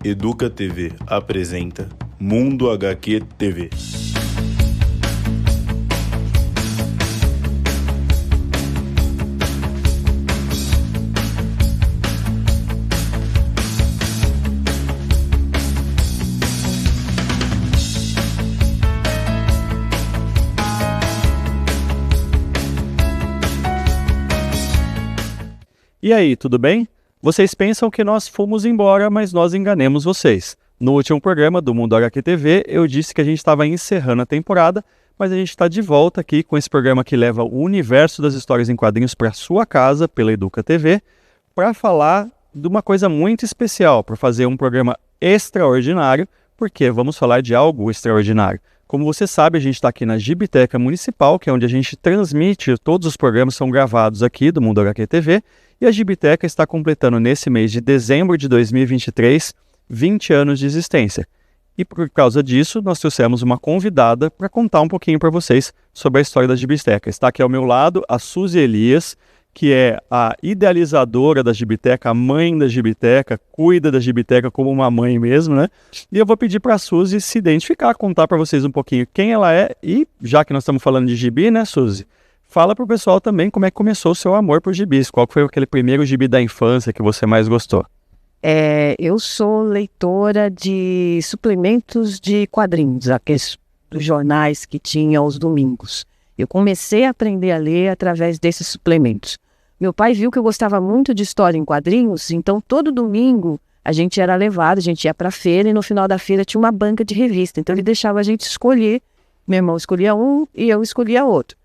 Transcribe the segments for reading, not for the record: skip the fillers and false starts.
Educa TV apresenta Mundo HQ TV. E aí, tudo bem? Vocês pensam que nós fomos embora, mas nós enganemos vocês. No último programa do Mundo HQ TV, eu disse que a gente estava encerrando a temporada, mas a gente está de volta aqui com esse programa que leva o universo das histórias em quadrinhos para sua casa, pela Educa TV, para falar de uma coisa muito especial, para fazer um programa extraordinário, porque vamos falar de algo extraordinário. Como você sabe, a gente está aqui na Gibiteca Municipal, que é onde a gente transmite, todos os programas são gravados aqui do Mundo HQ TV, e a Gibiteca está completando nesse mês de dezembro de 2023 20 anos de existência. E por causa disso, nós trouxemos uma convidada para contar um pouquinho para vocês sobre a história da Gibiteca. Está aqui ao meu lado a Suzy Elias, que é a idealizadora da Gibiteca, a mãe da Gibiteca, cuida da Gibiteca como uma mãe mesmo, né? E eu vou pedir para a Suzy se identificar, contar para vocês um pouquinho quem ela é e, já que nós estamos falando de gibi, né, Suzy? Fala para o pessoal também como é que começou o seu amor por gibis. Qual foi aquele primeiro gibi da infância que você mais gostou? Eu sou leitora de suplementos de quadrinhos, aqueles dos jornais que tinha aos domingos. Eu comecei a aprender a ler através desses suplementos. Meu pai viu que eu gostava muito de história em quadrinhos, então todo domingo a gente era levado, a gente ia para a feira e no final da feira tinha uma banca de revista. Então ele deixava a gente escolher, meu irmão escolhia um e eu escolhia outro.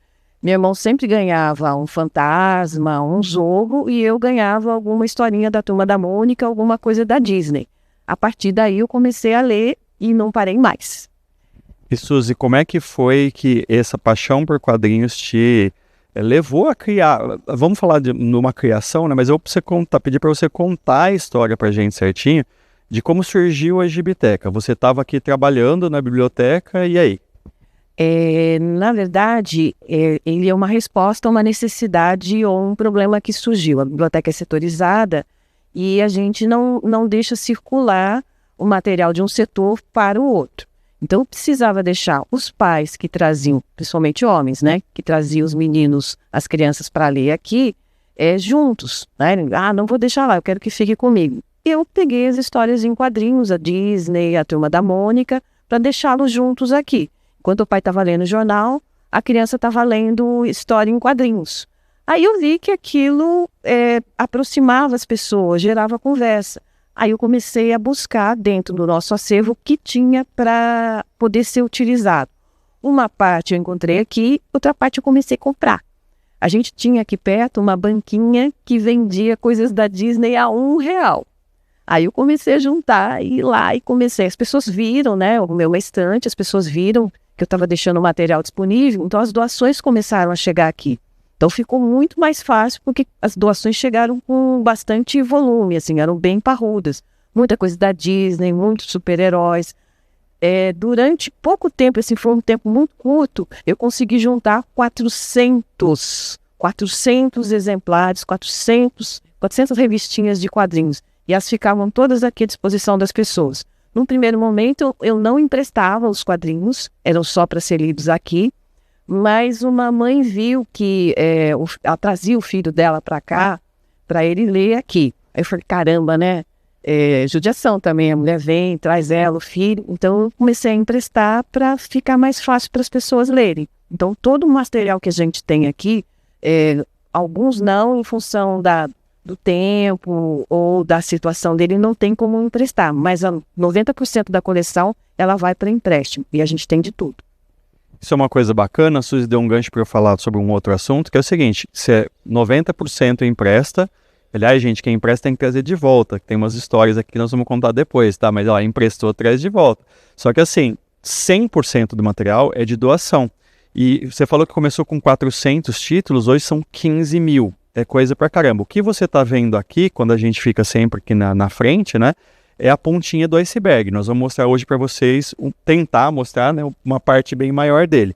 Meu irmão sempre ganhava um fantasma, um Zorro, e eu ganhava alguma historinha da Turma da Mônica, alguma coisa da Disney. A partir daí eu comecei a ler e não parei mais. E Suzy, como é que foi que essa paixão por quadrinhos te levou a criar? Vamos falar de uma criação, né? Mas eu vou pedir para você contar a história para a gente certinho de como surgiu a Gibiteca. Você estava aqui trabalhando na biblioteca, e aí? Na verdade, ele é uma resposta a uma necessidade ou um problema que surgiu. A biblioteca é setorizada e a gente não deixa circular o material de um setor para o outro. Então, eu precisava deixar os pais que traziam, principalmente homens, né, que traziam os meninos, as crianças para ler aqui, juntos. Né? Não vou deixar lá, eu quero que fique comigo. Eu peguei as histórias em quadrinhos, a Disney, a Turma da Mônica, para deixá-los juntos aqui. Enquanto o pai estava lendo o jornal, a criança estava lendo história em quadrinhos. Aí eu vi que aquilo aproximava as pessoas, gerava conversa. Aí eu comecei a buscar dentro do nosso acervo o que tinha para poder ser utilizado. Uma parte eu encontrei aqui, outra parte eu comecei a comprar. A gente tinha aqui perto uma banquinha que vendia coisas da Disney a R$1. Aí eu comecei a juntar, ir lá e comecei. As pessoas viram, né, o meu estante, as pessoas viram que eu estava deixando o material disponível, então as doações começaram a chegar aqui. Então ficou muito mais fácil, porque as doações chegaram com bastante volume, assim, eram bem parrudas. Muita coisa da Disney, muitos super-heróis. Durante pouco tempo, assim, foi um tempo muito curto, eu consegui juntar 400 exemplares, 400 revistinhas de quadrinhos. E elas ficavam todas aqui à disposição das pessoas. Num primeiro momento, eu não emprestava os quadrinhos, eram só para ser lidos aqui, mas uma mãe viu que ela trazia o filho dela para cá, para ele ler aqui. Aí eu falei, caramba, né? Judiação também, a mulher vem, traz ela, o filho. Então eu comecei a emprestar para ficar mais fácil para as pessoas lerem. Então todo o material que a gente tem aqui, alguns não, em função do tempo ou da situação dele, não tem como emprestar, mas 90% da coleção ela vai para empréstimo e a gente tem de tudo. Isso é uma coisa bacana. A Suzy deu um gancho para eu falar sobre um outro assunto, que é o seguinte: se 90% empresta, aliás, gente, quem empresta tem que trazer de volta. Tem umas histórias aqui que nós vamos contar depois, tá? Mas ela emprestou, traz de volta. Só que assim, 100% do material é de doação. E você falou que começou com 400 títulos, hoje são 15 mil. É coisa pra caramba. O que você tá vendo aqui, quando a gente fica sempre aqui na frente, né, é a pontinha do iceberg. Nós vamos mostrar hoje para vocês, tentar mostrar, né, uma parte bem maior dele.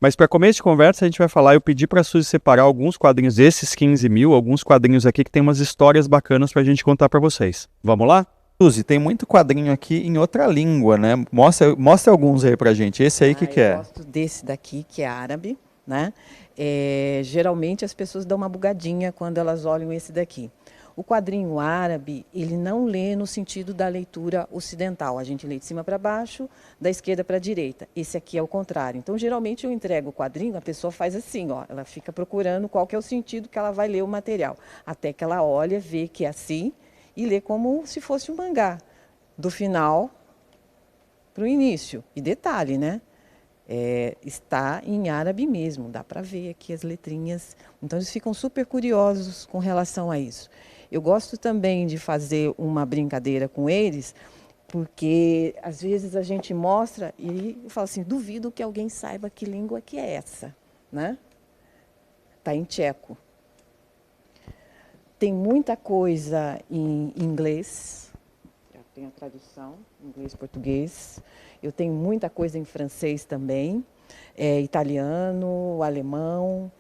Mas para começo de conversa, a gente vai falar, eu pedi para a Suzy separar alguns quadrinhos, esses 15 mil, alguns quadrinhos aqui que tem umas histórias bacanas para a gente contar para vocês. Vamos lá? Suzy, tem muito quadrinho aqui em outra língua, né? Mostra alguns aí pra gente. Esse aí que Eu é? gosto desse daqui, que é árabe, né? Geralmente as pessoas dão uma bugadinha quando elas olham esse daqui. O quadrinho árabe, ele não lê no sentido da leitura ocidental. A gente lê de cima para baixo, da esquerda para a direita. Esse aqui é o contrário. Então, geralmente, eu entrego o quadrinho, a pessoa faz assim, ó, ela fica procurando qual que é o sentido que ela vai ler o material. Até que ela olha, vê que é assim e lê como se fosse um mangá. Do final para o início. E detalhe, né? Está em árabe mesmo, dá para ver aqui as letrinhas. Então, eles ficam super curiosos com relação a isso. Eu gosto também de fazer uma brincadeira com eles, porque às vezes a gente mostra e eu falo assim, duvido que alguém saiba que língua que é essa, né? Está em tcheco. Tem muita coisa em inglês, já tem a tradução, inglês, português. Eu tenho muita coisa em francês também, italiano, alemão.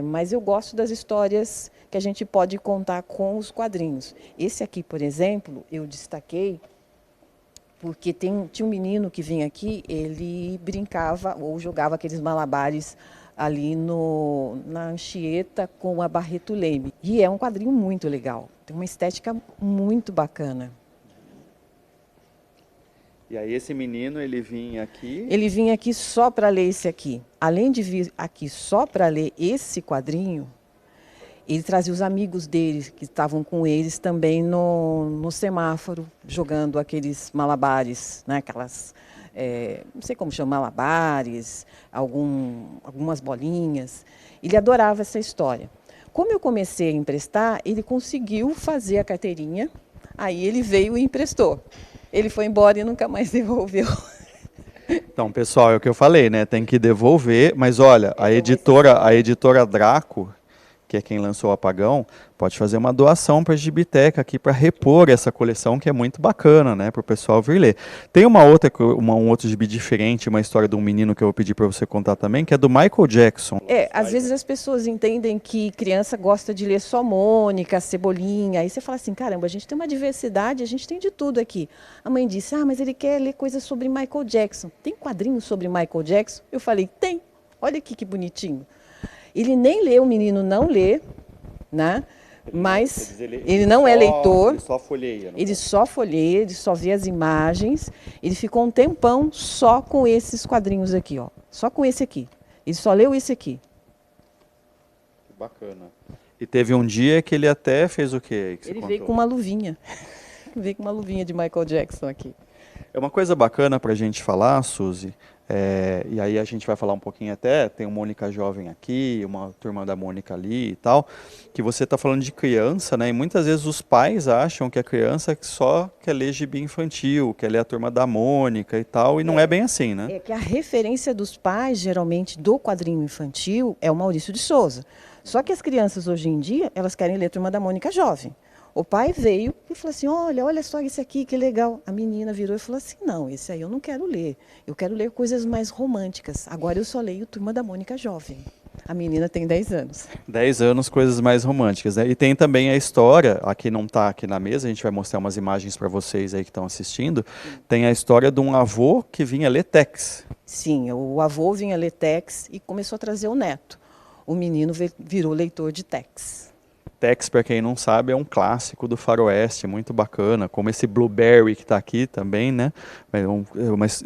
Mas eu gosto das histórias que a gente pode contar com os quadrinhos. Esse aqui, por exemplo, eu destaquei porque tinha um menino que vinha aqui, ele brincava ou jogava aqueles malabares ali na Anchieta com a Barreto Leme. E é um quadrinho muito legal, tem uma estética muito bacana. E aí esse menino, ele vinha aqui... Ele vinha aqui só para ler esse aqui. Além de vir aqui só para ler esse quadrinho, ele trazia os amigos dele, que estavam com eles também no semáforo, jogando aqueles malabares, né? Aquelas, não sei como chama, malabares, algumas bolinhas. Ele adorava essa história. Como eu comecei a emprestar, ele conseguiu fazer a carteirinha, aí ele veio e emprestou. Ele foi embora e nunca mais devolveu. Então, pessoal, é o que eu falei, né? Tem que devolver, mas olha, a editora Draco, que é quem lançou o Apagão, pode fazer uma doação para a Gibiteca aqui para repor essa coleção, que é muito bacana, né, para o pessoal vir ler. Tem um outro gibi diferente, uma história de um menino que eu vou pedir para você contar também, que é do Michael Jackson. Às vezes as pessoas entendem que criança gosta de ler só Mônica, Cebolinha, aí você fala assim, caramba, a gente tem uma diversidade, a gente tem de tudo aqui. A mãe disse, mas ele quer ler coisas sobre Michael Jackson. Tem quadrinhos sobre Michael Jackson? Eu falei, tem. Olha aqui que bonitinho. Ele nem lê, o menino não lê, né? Mas ele não é leitor. Ele só folheia. Ele só folheia, ele só vê as imagens. Ele ficou um tempão só com esses quadrinhos aqui, ó. Só com esse aqui. Ele só leu esse aqui. Que bacana. E teve um dia que ele até fez o quê? Ele veio com uma luvinha. Veio com uma luvinha de Michael Jackson aqui. É uma coisa bacana para a gente falar, Suzy, e aí a gente vai falar um pouquinho até, tem o Mônica Jovem aqui, uma turma da Mônica ali e tal, que você está falando de criança, né? E muitas vezes os pais acham que a criança só quer ler gibi infantil, quer ler a turma da Mônica e tal, e não é bem assim, né? É que a referência dos pais, geralmente, do quadrinho infantil é o Maurício de Souza. Só que as crianças hoje em dia, elas querem ler a turma da Mônica Jovem. O pai veio e falou assim, olha só esse aqui, que legal. A menina virou e falou assim, não, esse aí eu não quero ler. Eu quero ler coisas mais românticas. Agora eu só leio Turma da Mônica Jovem. A menina tem 10 anos. 10 anos, coisas mais românticas, né? E tem também a história, aqui não está aqui na mesa, a gente vai mostrar umas imagens para vocês aí que estão assistindo. Tem a história de um avô que vinha ler Tex. Sim, o avô vinha ler Tex e começou a trazer o neto. O menino virou leitor de Tex. Tex, para quem não sabe, é um clássico do faroeste, muito bacana, como esse Blueberry que está aqui também, né?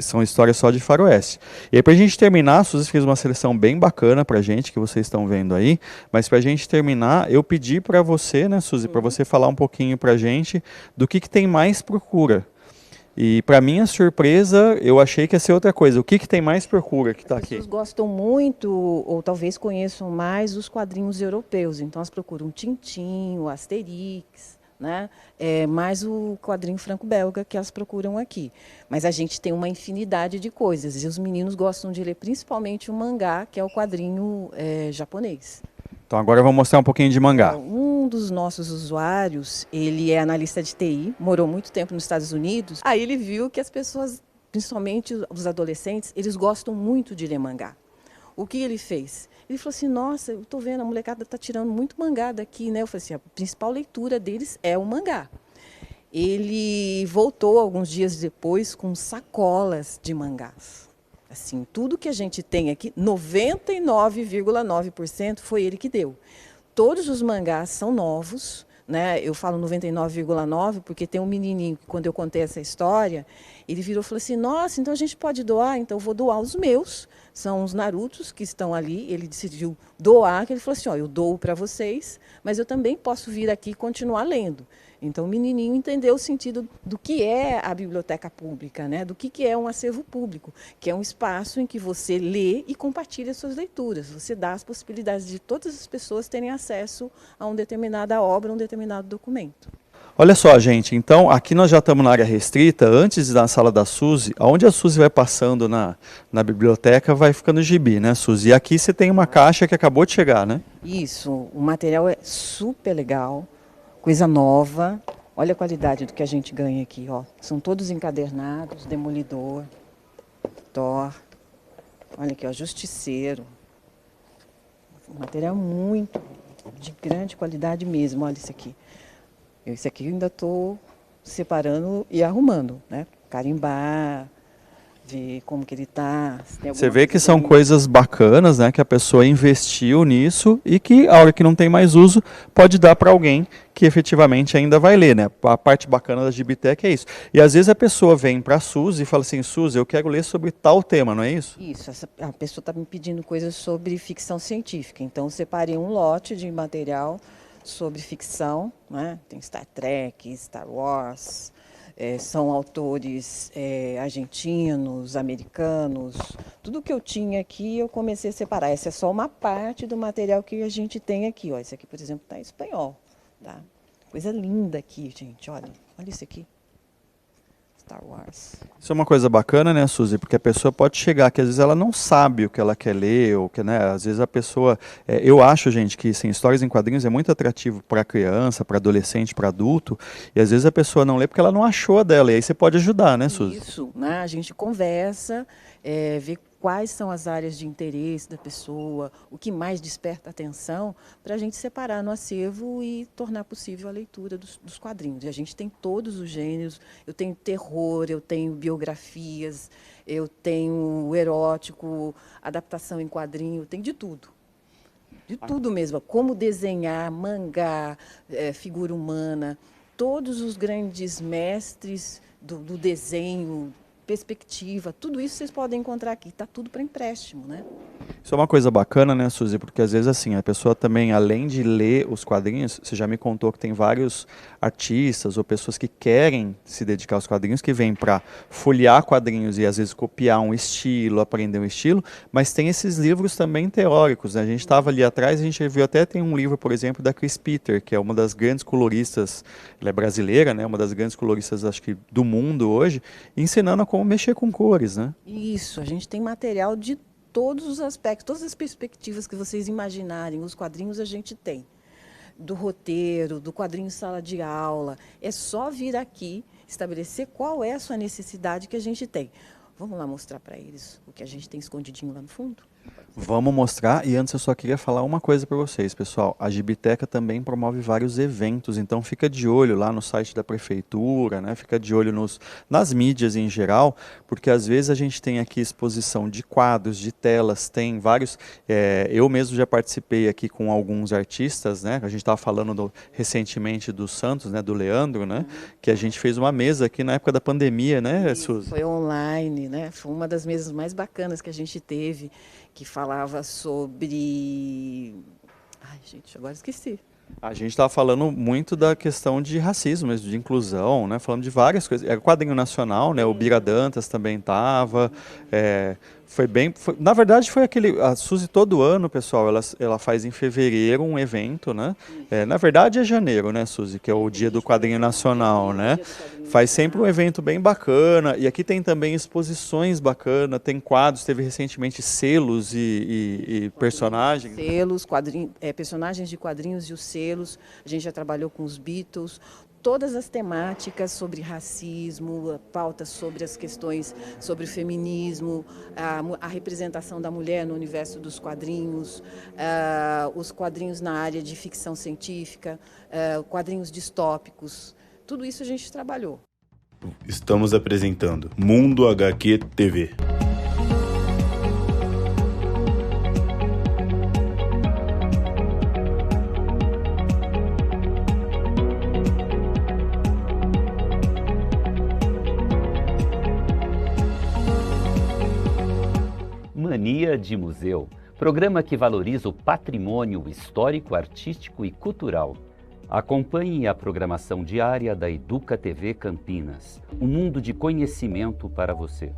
São histórias só de faroeste. E aí, para a gente terminar, a Suzy fez uma seleção bem bacana para a gente, que vocês estão vendo aí, mas para a gente terminar, eu pedi para você, né, Suzy, para você falar um pouquinho para a gente do que tem mais procura. E para minha surpresa, eu achei que ia ser outra coisa. O que tem mais procura que está aqui? As pessoas gostam muito, ou talvez conheçam mais, os quadrinhos europeus. Então, elas procuram o Tintin, o Asterix, né? Mais o quadrinho franco-belga que elas procuram aqui. Mas a gente tem uma infinidade de coisas. E os meninos gostam de ler principalmente o mangá, que é o quadrinho japonês. Então agora eu vou mostrar um pouquinho de mangá. Um dos nossos usuários, ele é analista de TI, morou muito tempo nos Estados Unidos. Aí ele viu que as pessoas, principalmente os adolescentes, eles gostam muito de ler mangá. O que ele fez? Ele falou assim, nossa, eu estou vendo, a molecada está tirando muito mangá daqui, né? Eu falei assim, a principal leitura deles é o mangá. ele voltou alguns dias depois com sacolas de mangás. Assim, tudo que a gente tem aqui, 99,9% foi ele que deu. Todos os mangás são novos, né? Eu falo 99,9 porque tem um menininho que, quando eu contei essa história, ele virou e falou assim: nossa, então a gente pode doar? Então eu vou doar os meus. São os Narutos que estão ali. Ele decidiu doar, que ele falou assim: ó, eu dou para vocês, mas eu também posso vir aqui e continuar lendo. Então o menininho entendeu o sentido do que é a biblioteca pública, né? Do que é um acervo público, que é um espaço em que você lê e compartilha suas leituras. Você dá as possibilidades de todas as pessoas terem acesso a uma determinada obra, um determinado documento. Olha só, gente, então aqui nós já estamos na área restrita, antes de ir na sala da Suzy, onde a Suzy vai passando na biblioteca, vai ficando gibi, né, Suzy? E aqui você tem uma caixa que acabou de chegar, né? Isso, o material é super legal, coisa nova. Olha a qualidade do que a gente ganha aqui, ó. São todos encadernados, Demolidor, Thor, olha aqui, ó, Justiceiro. Um material muito de grande qualidade mesmo, olha isso aqui. Esse aqui eu ainda estou separando e arrumando, né? Carimbar, ver como que ele está. Você vê que são coisas bacanas, né? Que a pessoa investiu nisso e que, a hora que não tem mais uso, pode dar para alguém que efetivamente ainda vai ler, né? A parte bacana da Gibitec é isso. E às vezes a pessoa vem para a Suzy e fala assim: Suzy, eu quero ler sobre tal tema, não é isso? Isso, a pessoa está me pedindo coisas sobre ficção científica. Então eu separei um lote de material sobre ficção, né? Tem Star Trek, Star Wars, são autores argentinos, americanos. Tudo que eu tinha aqui eu comecei a separar. Essa é só uma parte do material que a gente tem aqui. Ó. Esse aqui, por exemplo, está em espanhol. Tá? Coisa linda aqui, gente. Olha isso aqui. Star Wars. Isso é uma coisa bacana, né, Suzy? Porque a pessoa pode chegar, que às vezes ela não sabe o que ela quer ler, ou que, né, às vezes a pessoa... eu acho, gente, que sim, histórias em quadrinhos é muito atrativo para criança, para adolescente, para adulto, e às vezes a pessoa não lê porque ela não achou a dela, e aí você pode ajudar, né, Suzy? Isso, né? A gente conversa, vê quais são as áreas de interesse da pessoa, o que mais desperta atenção, para a gente separar no acervo e tornar possível a leitura dos quadrinhos. E a gente tem todos os gêneros, eu tenho terror, eu tenho biografias, eu tenho erótico, adaptação em quadrinho, tem de tudo. De tudo mesmo, como desenhar, mangá, figura humana, todos os grandes mestres do desenho, perspectiva, tudo isso vocês podem encontrar aqui, está tudo para empréstimo, né? Isso é uma coisa bacana, né, Suzy? Porque às vezes assim, a pessoa também, além de ler os quadrinhos, você já me contou que tem vários artistas ou pessoas que querem se dedicar aos quadrinhos, que vêm para folhear quadrinhos e às vezes copiar um estilo, aprender um estilo, mas tem esses livros também teóricos, né? A gente estava ali atrás, a gente viu até, tem um livro, por exemplo, da Chris Peter, que é uma das grandes coloristas, ela é brasileira, né? Uma das grandes coloristas, acho que, do mundo hoje, ensinando a como mexer com cores, né? Isso, a gente tem material de todos os aspectos, todas as perspectivas que vocês imaginarem, os quadrinhos a gente tem. Do roteiro, do quadrinho sala de aula. É só vir aqui, estabelecer qual é a sua necessidade que a gente tem. Vamos lá mostrar para eles o que a gente tem escondidinho lá no fundo? Vamos mostrar, e antes eu só queria falar uma coisa para vocês, pessoal. A Gibiteca também promove vários eventos, então fica de olho lá no site da prefeitura, né? Fica de olho nas mídias em geral, porque às vezes a gente tem aqui exposição de quadros, de telas, tem vários... eu mesmo já participei aqui com alguns artistas, né? A gente estava falando recentemente do Santos, né? Do Leandro, né? Que a gente fez uma mesa aqui na época da pandemia, né, Suzy? Foi online, né? Foi uma das mesas mais bacanas que a gente teve, que falava sobre... Ai, gente, agora esqueci. A gente estava falando muito da questão de racismo, mesmo, de inclusão, né? Falando de várias coisas. É quadrinho nacional, né? O Bira Dantas também estava. Foi bem... na verdade, foi aquele... A Suzy, todo ano, pessoal, ela faz em fevereiro um evento, né? Na verdade, é janeiro, né, Suzy? Que é o dia do quadrinho nacional, né? Faz sempre um evento bem bacana. E aqui tem também exposições bacanas, tem quadros, teve recentemente selos e personagens. Selos, personagens de quadrinhos e os selos. A gente já trabalhou com os Beatles. Todas as temáticas sobre racismo, pautas sobre as questões sobre o feminismo, a representação da mulher no universo dos quadrinhos, os quadrinhos na área de ficção científica, quadrinhos distópicos. tudo isso a gente trabalhou. Estamos apresentando Mundo HQ TV. Mania de Museu, programa que valoriza o patrimônio histórico, artístico e cultural. Acompanhe a programação diária da Educa TV Campinas, um mundo de conhecimento para você.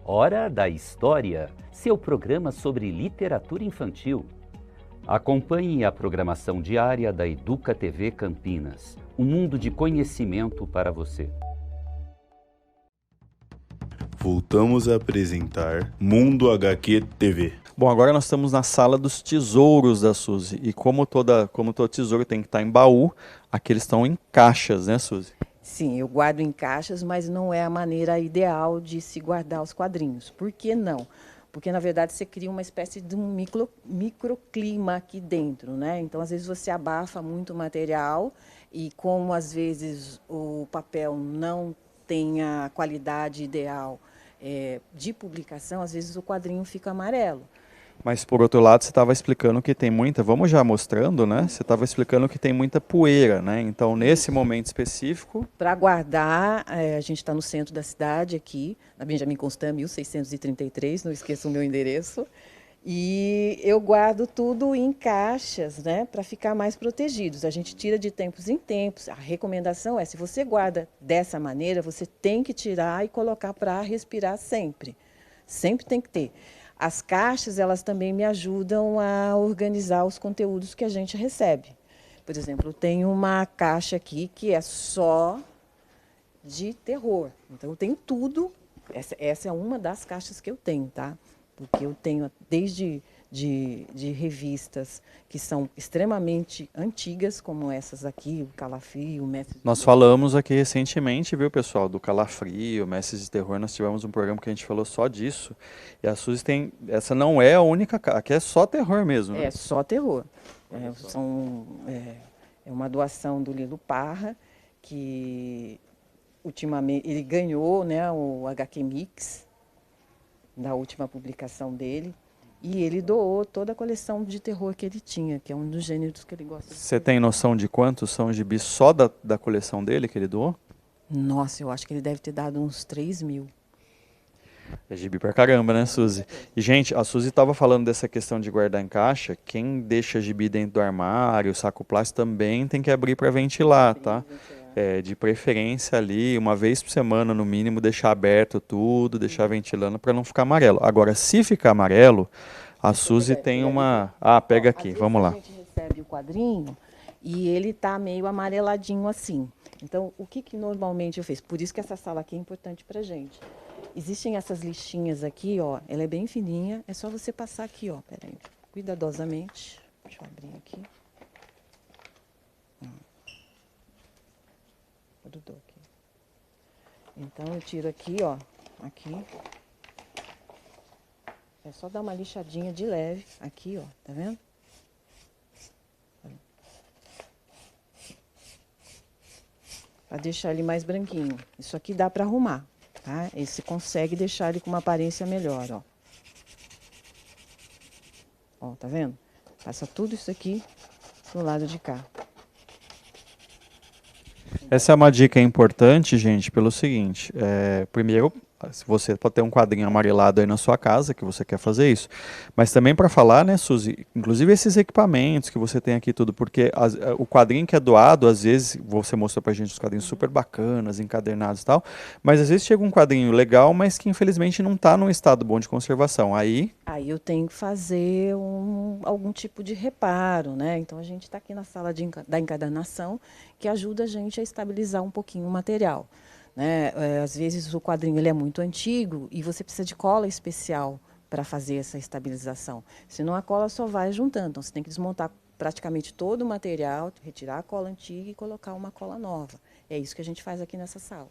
Hora da História, seu programa sobre literatura infantil. Acompanhe a programação diária da Educa TV Campinas, um mundo de conhecimento para você. Voltamos a apresentar Mundo HQ TV. Bom, agora nós estamos na sala dos tesouros da Suzy. E como todo tesouro tem que estar em baú, aqui eles estão em caixas, né, Suzy? Sim, eu guardo em caixas, mas não é a maneira ideal de se guardar os quadrinhos. Por que não? Porque, na verdade, você cria uma espécie de um microclima aqui dentro, né? Então, às vezes, você abafa muito o material e, como, às vezes, o papel não tem a qualidade ideal de publicação, às vezes, o quadrinho fica amarelo. Mas, por outro lado, você estava explicando que tem muita... Vamos já mostrando, né? Você estava explicando que tem muita poeira, né? Então, nesse momento específico... Para guardar, a gente está no centro da cidade, aqui, na Benjamin Constant, 1633, não esqueça o meu endereço. E eu guardo tudo em caixas, né? Para ficar mais protegidos. A gente tira de tempos em tempos. A recomendação é, se você guarda dessa maneira, você tem que tirar e colocar para respirar sempre. Sempre tem que ter. As caixas, elas também me ajudam a organizar os conteúdos que a gente recebe. Por exemplo, eu tenho uma caixa aqui que é só de terror. Então, eu tenho tudo. Essa é uma das caixas que eu tenho, tá? Porque eu tenho desde de revistas que são extremamente antigas, como essas aqui, o Calafrio, o Mestre... Nós falamos aqui recentemente, viu, pessoal, do Calafrio, Mestres de Terror, nós tivemos um programa que a gente falou só disso. E a Suzy tem... Essa não é a única... Aqui é só terror mesmo, né? É só terror. É uma doação do Lilo Parra, que ultimamente ele ganhou, né, o HQ Mix, da última publicação dele. E ele doou toda a coleção de terror que ele tinha, que é um dos gêneros que ele gosta. Você tem noção de quantos são gibis só da coleção dele que ele doou? Nossa, eu acho que ele deve ter dado uns 3.000. É gibi pra caramba, né, Suzy? E, gente, a Suzy estava falando dessa questão de guardar em caixa. Quem deixa gibi dentro do armário, saco plástico, também tem que abrir para ventilar, tá? De preferência ali, uma vez por semana, no mínimo, deixar aberto tudo, deixar ventilando para não ficar amarelo. Agora, se ficar amarelo, a Suzy tem uma... Ah, pega aqui, vamos lá. A gente recebe o quadrinho e ele tá meio amareladinho assim. Então, o que normalmente eu fiz? Por isso que essa sala aqui é importante pra gente. Existem essas listinhas aqui, ó, ela é bem fininha, é só você passar aqui, ó, peraí, cuidadosamente. Deixa eu abrir aqui. Grudou aqui. Então, eu tiro aqui, ó, aqui. É só dar uma lixadinha de leve aqui, ó, tá vendo? Pra deixar ele mais branquinho. Isso aqui dá pra arrumar, tá? Esse consegue deixar ele com uma aparência melhor, ó. Ó, tá vendo? Passa tudo isso aqui pro lado de cá. Essa é uma dica importante, gente, pelo seguinte. Primeiro, se você pode ter um quadrinho amarelado aí na sua casa, que você quer fazer isso. Mas também para falar, né, Suzy, inclusive esses equipamentos que você tem aqui tudo, porque o quadrinho que é doado, às vezes, você mostrou pra gente os quadrinhos super bacanas, encadernados e tal, mas às vezes chega um quadrinho legal, mas que infelizmente não está num estado bom de conservação. Aí eu tenho que fazer algum tipo de reparo, né? Então a gente está aqui na sala da encadernação, que ajuda a gente a estabilizar um pouquinho o material. Né? Às vezes o quadrinho ele é muito antigo e você precisa de cola especial para fazer essa estabilização. Senão a cola só vai juntando. Então você tem que desmontar praticamente todo o material, retirar a cola antiga e colocar uma cola nova. É isso que a gente faz aqui nessa sala.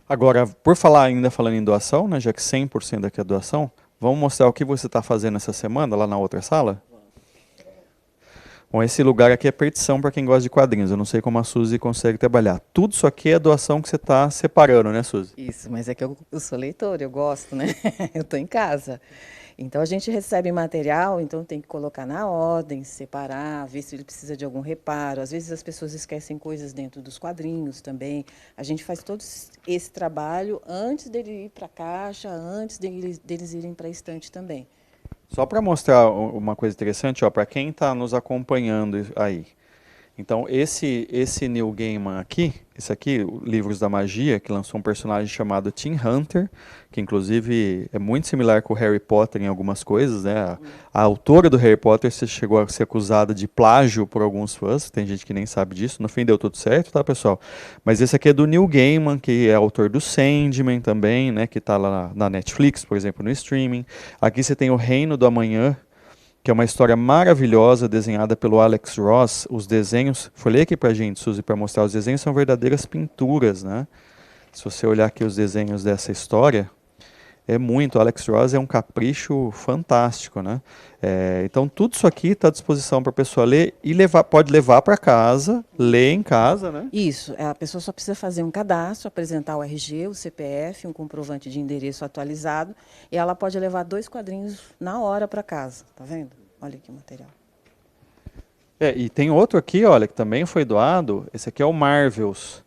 Agora, por falar ainda falando em doação, né, já que 100% aqui é doação, vamos mostrar o que você está fazendo essa semana lá na outra sala? Bom, esse lugar aqui é perdição para quem gosta de quadrinhos. Eu não sei como a Suzy consegue trabalhar. Tudo isso aqui é doação que você está separando, né, Suzy? Isso, mas é que eu sou leitora, eu gosto, né? Eu estou em casa. Então a gente recebe material, então tem que colocar na ordem, separar, ver se ele precisa de algum reparo. Às vezes as pessoas esquecem coisas dentro dos quadrinhos também. A gente faz todo esse trabalho antes dele ir para a caixa, antes deles irem para a estante também. Só para mostrar uma coisa interessante, para quem está nos acompanhando aí. Então, esse Neil Gaiman aqui, esse aqui, Livros da Magia, que lançou um personagem chamado Tim Hunter, que inclusive é muito similar com o Harry Potter em algumas coisas, né? A autora do Harry Potter chegou a ser acusada de plágio por alguns fãs, tem gente que nem sabe disso, no fim deu tudo certo, tá, pessoal? Mas esse aqui é do Neil Gaiman, que é autor do Sandman também, né? Que tá lá na Netflix, por exemplo, no streaming. Aqui você tem O Reino do Amanhã, que é uma história maravilhosa desenhada pelo Alex Ross. Os desenhos, falei aqui pra gente, Suzy, para mostrar, os desenhos são verdadeiras pinturas, né? Se você olhar aqui os desenhos dessa história, é muito. O Alex Ross é um capricho fantástico, né? Então tudo isso aqui está à disposição para a pessoa ler e pode levar para casa, ler em casa, né? Isso, a pessoa só precisa fazer um cadastro, apresentar o RG, o CPF, um comprovante de endereço atualizado, e ela pode levar 2 quadrinhos na hora para casa, tá vendo? Olha aqui o material. E tem outro aqui, olha, que também foi doado, esse aqui é o Marvels.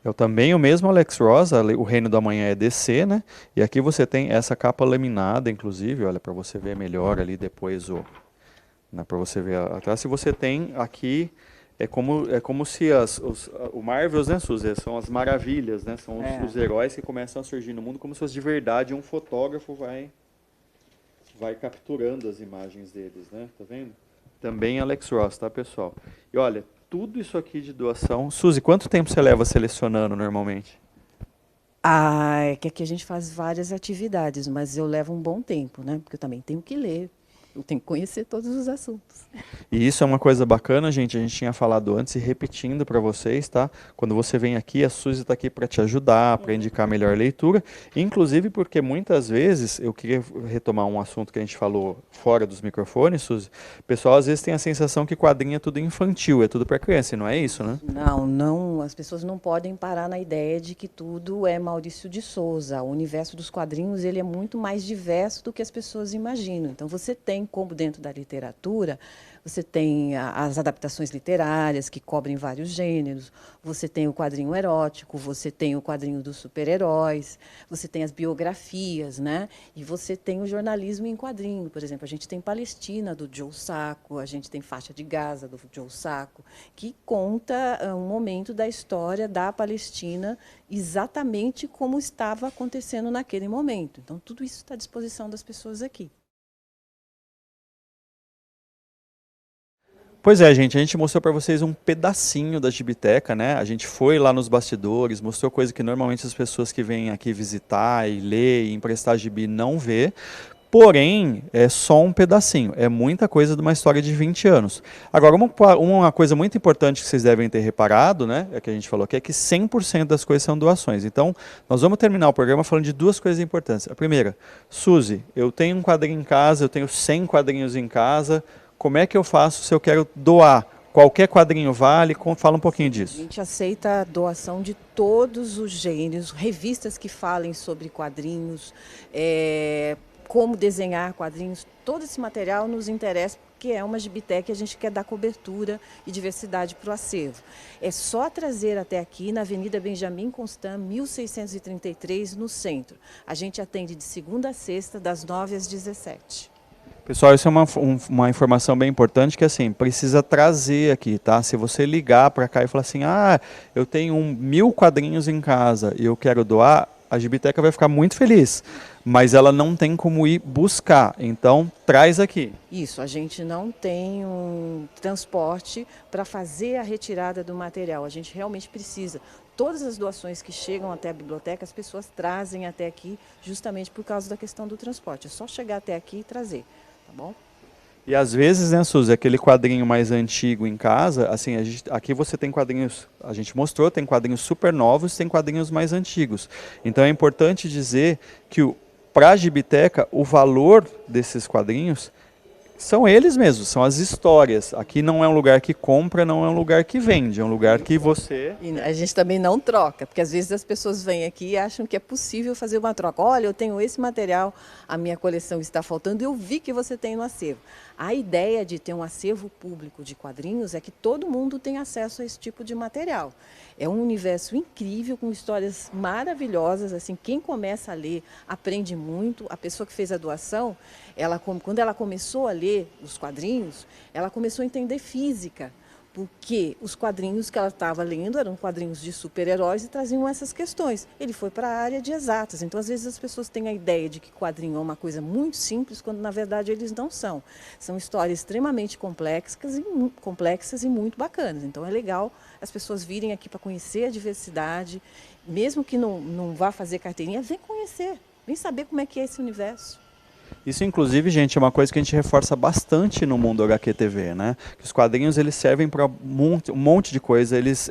É também o mesmo Alex Ross, o Reino do Amanhã é DC, né? E aqui você tem essa capa laminada, inclusive, olha, para você ver melhor ali depois, né, para você ver atrás. Se você tem aqui, é como se o Marvels, né, Suzy, são as maravilhas, né? São os heróis que começam a surgir no mundo como se fosse de verdade, um fotógrafo vai capturando as imagens deles, né? Tá vendo? Também Alex Ross, tá, pessoal? E olha, tudo isso aqui de doação. Suzy, quanto tempo você leva selecionando normalmente? É que aqui a gente faz várias atividades, mas eu levo um bom tempo, né? Porque eu também tenho que ler, eu tenho que conhecer todos os assuntos. E isso é uma coisa bacana, gente. A gente tinha falado antes e repetindo para vocês, tá? Quando você vem aqui, a Suzy está aqui para te ajudar, para indicar a melhor leitura. Inclusive porque muitas vezes, eu queria retomar um assunto que a gente falou fora dos microfones, Suzy. O pessoal às vezes tem a sensação que quadrinho é tudo infantil, é tudo para criança, e não é isso, né? Não, as pessoas não podem parar na ideia de que tudo é Maurício de Souza. O universo dos quadrinhos, ele é muito mais diverso do que as pessoas imaginam. Então você tem, como dentro da literatura, você tem as adaptações literárias que cobrem vários gêneros, você tem o quadrinho erótico, você tem o quadrinho dos super-heróis, você tem as biografias, né? E você tem o jornalismo em quadrinho. Por exemplo, a gente tem Palestina, do Joe Sacco, a gente tem Faixa de Gaza, do Joe Sacco, que conta um momento da história da Palestina exatamente como estava acontecendo naquele momento. Então, tudo isso está à disposição das pessoas aqui. Pois é, gente, a gente mostrou para vocês um pedacinho da Gibiteca, né? A gente foi lá nos bastidores, mostrou coisa que normalmente as pessoas que vêm aqui visitar e ler e emprestar gibi não vê. Porém, é só um pedacinho, é muita coisa de uma história de 20 anos. Agora, uma coisa muito importante que vocês devem ter reparado, né, é que a gente falou aqui, é que 100% das coisas são doações. Então, nós vamos terminar o programa falando de 2 coisas importantes. A primeira, Suzy, eu tenho um quadrinho em casa, eu tenho 100 quadrinhos em casa, como é que eu faço se eu quero doar? Qualquer quadrinho vale? Fala um pouquinho disso. A gente aceita a doação de todos os gêneros, revistas que falem sobre quadrinhos, como desenhar quadrinhos, todo esse material nos interessa, porque é uma Gibiteca e a gente quer dar cobertura e diversidade para o acervo. É só trazer até aqui, na Avenida Benjamin Constant, 1633, no centro. A gente atende de segunda a sexta, das 9 às 17. Pessoal, isso é uma informação bem importante que assim, precisa trazer aqui, tá? Se você ligar para cá e falar assim, eu tenho 1000 quadrinhos em casa e eu quero doar, a Gibiteca vai ficar muito feliz, mas ela não tem como ir buscar, então traz aqui. Isso, a gente não tem um transporte para fazer a retirada do material, a gente realmente precisa. Todas as doações que chegam até a biblioteca, as pessoas trazem até aqui justamente por causa da questão do transporte. É só chegar até aqui e trazer, tá bom? E às vezes, né, Suzy, aquele quadrinho mais antigo em casa, assim, aqui você tem quadrinhos, a gente mostrou, tem quadrinhos super novos, tem quadrinhos mais antigos. Então é importante dizer que para a Gibiteca, o valor desses quadrinhos são eles mesmos, são as histórias. Aqui não é um lugar que compra, não é um lugar que vende, é um lugar que você... E a gente também não troca, porque às vezes as pessoas vêm aqui e acham que é possível fazer uma troca. Olha, eu tenho esse material, a minha coleção está faltando, eu vi que você tem no acervo. A ideia de ter um acervo público de quadrinhos é que todo mundo tem acesso a esse tipo de material. É um universo incrível, com histórias maravilhosas. Assim, quem começa a ler aprende muito. A pessoa que fez a doação, quando ela começou a ler os quadrinhos, ela começou a entender física, porque os quadrinhos que ela estava lendo eram quadrinhos de super-heróis e traziam essas questões. Ele foi para a área de exatas. Então, às vezes, as pessoas têm a ideia de que quadrinho é uma coisa muito simples, quando, na verdade, eles não são. São histórias extremamente complexas e muito bacanas. Então, é legal as pessoas virem aqui para conhecer a diversidade, mesmo que não vá fazer carteirinha, vem conhecer, vem saber como é que é esse universo. Isso, inclusive, gente, é uma coisa que a gente reforça bastante no Mundo HQ TV, né? Que os quadrinhos, eles servem para um monte de coisa, eles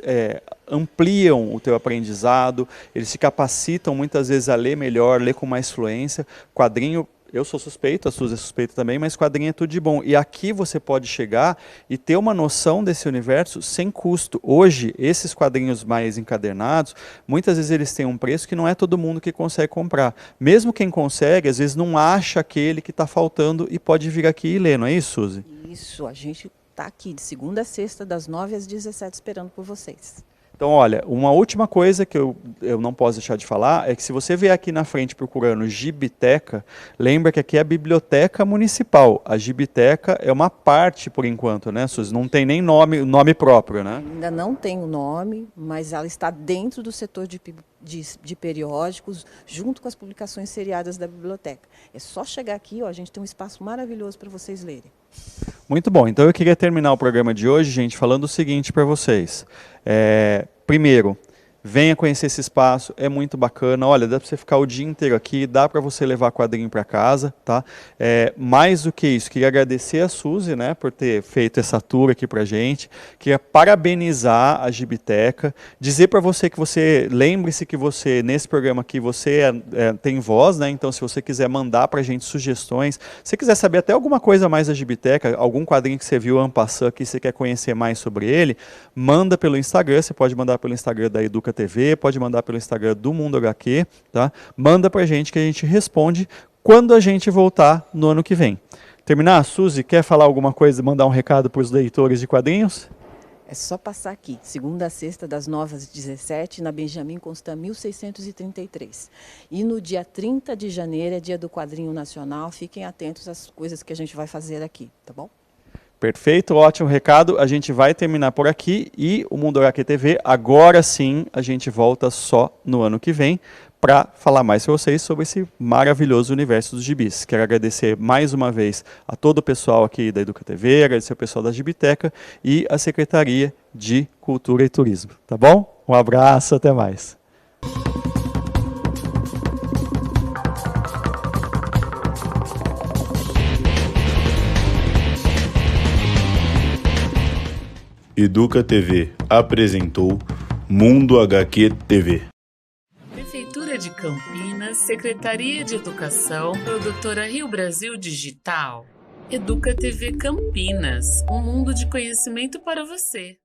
ampliam o teu aprendizado, eles te capacitam muitas vezes a ler melhor, ler com mais fluência. Quadrinho, eu sou suspeito, a Suzy é suspeita também, mas quadrinho é tudo de bom. E aqui você pode chegar e ter uma noção desse universo sem custo. Hoje, esses quadrinhos mais encadernados, muitas vezes eles têm um preço que não é todo mundo que consegue comprar. Mesmo quem consegue, às vezes não acha aquele que está faltando e pode vir aqui e ler, não é isso, Suzy? Isso, a gente está aqui de segunda a sexta, das 9 às 17, esperando por vocês. Então, olha, uma última coisa que eu não posso deixar de falar é que se você vier aqui na frente procurando Gibiteca, lembra que aqui é a Biblioteca Municipal. A Gibiteca é uma parte, por enquanto, né, Suzy? Não tem nem nome próprio, né? Ainda não tem o nome, mas ela está dentro do setor de periódicos, junto com as publicações seriadas da biblioteca. É só chegar aqui, ó, a gente tem um espaço maravilhoso para vocês lerem. Muito bom. Então eu queria terminar o programa de hoje, gente, falando o seguinte para vocês. Primeiro, venha conhecer esse espaço, é muito bacana. Olha, dá para você ficar o dia inteiro aqui, dá para você levar quadrinho para casa, tá? Mais do que isso, queria agradecer a Suzy, né, por ter feito essa tour aqui para gente. Queria parabenizar a Gibiteca, dizer para você que lembre-se que você, nesse programa aqui, você tem voz, né? Então, se você quiser mandar para a gente sugestões, se quiser saber até alguma coisa mais da Gibiteca, algum quadrinho que você viu en passant aqui, você quer conhecer mais sobre ele, manda pelo Instagram, você pode mandar pelo Instagram da Educa TV, pode mandar pelo Instagram do Mundo HQ, tá? Manda pra gente que a gente responde quando a gente voltar no ano que vem. Terminar, Suzy, quer falar alguma coisa, mandar um recado para os leitores de quadrinhos? É só passar aqui, segunda a sexta, das 9 às 17, na Benjamin Constant 1633. E no dia 30 de janeiro é dia do Quadrinho Nacional, fiquem atentos às coisas que a gente vai fazer aqui, tá bom? Perfeito, ótimo recado. A gente vai terminar por aqui e o Mundo HQ TV, agora sim, a gente volta só no ano que vem para falar mais para vocês sobre esse maravilhoso universo dos gibis. Quero agradecer mais uma vez a todo o pessoal aqui da Educa TV, agradecer o pessoal da Gibiteca e a Secretaria de Cultura e Turismo. Tá bom? Um abraço, até mais. Educa TV apresentou Mundo HQ TV. Prefeitura de Campinas, Secretaria de Educação, Produtora Rio Brasil Digital. Educa TV Campinas, um mundo de conhecimento para você.